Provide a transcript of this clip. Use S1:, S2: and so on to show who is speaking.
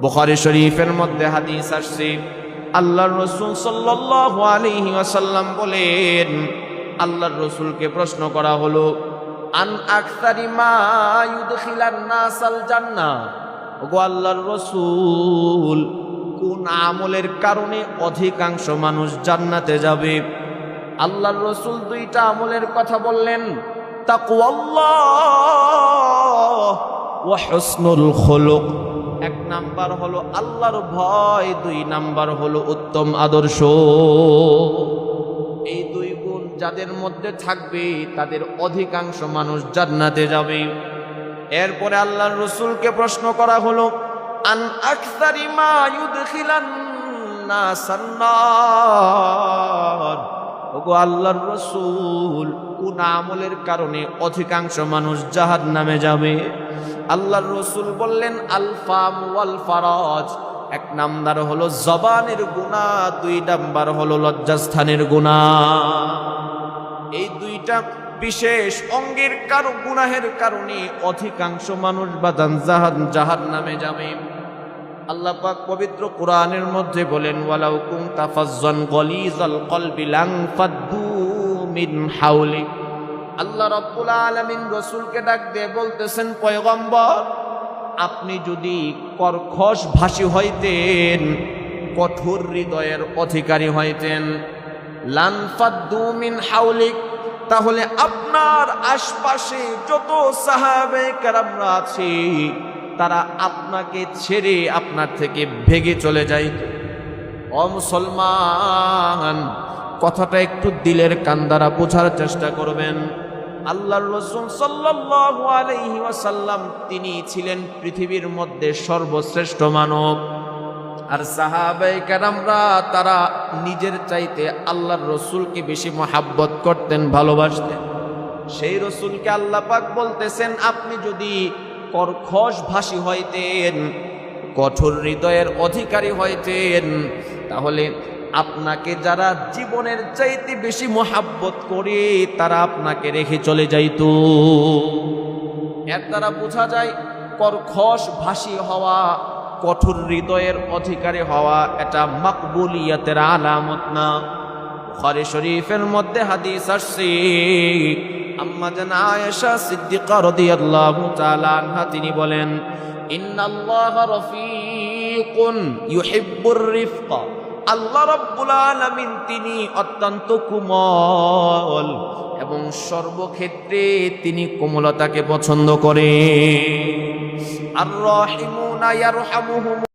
S1: বুখারী শরীফের মধ্যে হাদিস আসছে, আল্লাহর রাসূল সাল্লাল্লাহু আলাইহি ওয়াসাল্লাম বলেন, আল্লাহর রাসূলকে প্রশ্ন করা হলো, আন আকসারি মা ইউদখিলান নাসাল জান্নাহ, ওগো আল্লাহর রাসূল, কোন আমলের কারণে অধিকাংশ মানুষ জান্নাতে যাবে? আল্লাহর রাসূল দুইটা আমলের কথা বললেন, তাকওয়াল্লাহ ওয়া হুসনুল খুলুক। এক নাম্বার হলো আল্লাহর ভয়, দুই নাম্বার হলো উত্তম আদর্শ। এই দুই গুণ যাদের মধ্যে থাকবে তাদের অধিকাংশ মানুষ জান্নাতে যাবে। এরপরে আল্লাহর রাসূলকে প্রশ্ন করা হলো, আন আকসারি মা ইউদখিলান নাসান নার, ওগো আল্লাহর রাসূল, কোন আমলের কারণে অধিকাংশ মানুষ জাহান্নামে যাবে? আল্লাহর রাসূল বললেন, আল ফাম ওয়াল ফারাজ। এক নাম্বার হলো জবানের গুনাহ, দুই নাম্বার হলো লজ্জাস্থানের গুনাহ। এই দুইটা বিশেষ অঙ্গের গুনাহের কারণে অধিকাংশ মানুষ বাদান জাহান্নামে যাবে। আল্লাহ পাক পবিত্র কোরআনের মধ্যে বলেন, ওয়ালাউ কুনতা ফাজ্জান গলিজাল কলবি লানফাদ্দু মিন হাওলিক। আল্লাহ রাব্বুল আলামিন রাসূলকে ডাক দিয়ে বলতেছেন, পয়গম্বর, আপনি যদি কর্কশ ভাষী হইতেন, কঠোর হৃদয়ের অধিকারী হইতেন, লানফাদ্দু মিন হাওলিক, তাহলে আপনার আশপাশে যত সাহাবায়ে কেরামরা আছে তারা আপনাকে ছেড়ে আপনার থেকে ভেগে চলে যায়। ও মুসলমান, কথাটা একটু দিলের কান দ্বারা বোঝার চেষ্টা করবেন। আল্লাহর রাসূল সাল্লাল্লাহু আলাইহি ওয়াসাল্লাম তিনি ছিলেন পৃথিবীর মধ্যে সর্বশ্রেষ্ঠ মানব, আর সাহাবায়ে কেরামরা তারা নিজের চাইতে আল্লাহর রাসূলকে বেশি মহব্বত করতেন, ভালোবাসতেন। সেই রাসূলকে আল্লাহ পাক বলতেছেন, আপনি যদি কর্কশ ভাষী হইতেন, কঠোর হৃদয়ের অধিকারী হইতেন, তাহলে আপনাকে যারা জীবনের চাইতে বেশি মহব্বত করে তারা আপনাকে রেখে চলে যাইত। এর দ্বারা বোঝা যায় কর্কশ ভাষী হওয়া, কঠোর হৃদয়ের অধিকারী হওয়া এটা মাকবুলিয়াতের আলামত না। বুখারী শরীফের মধ্যে হাদিস আসছে, আম্মা জান আয়েশা সিদ্দিকা রাদিয়াল্লাহু তাআলা আনহা তিনি বলেন, ইন্নাল্লাহা রাফিকুন ইউহিব্বুর রিফকা। আল্লাহ রাব্বুল আলামিন তিনি অত্যন্ত কোমল এবং সর্বক্ষেত্রে তিনি কোমলতাকে পছন্দ করেন। আর রাহিমুনা ইয়ারহামুহুম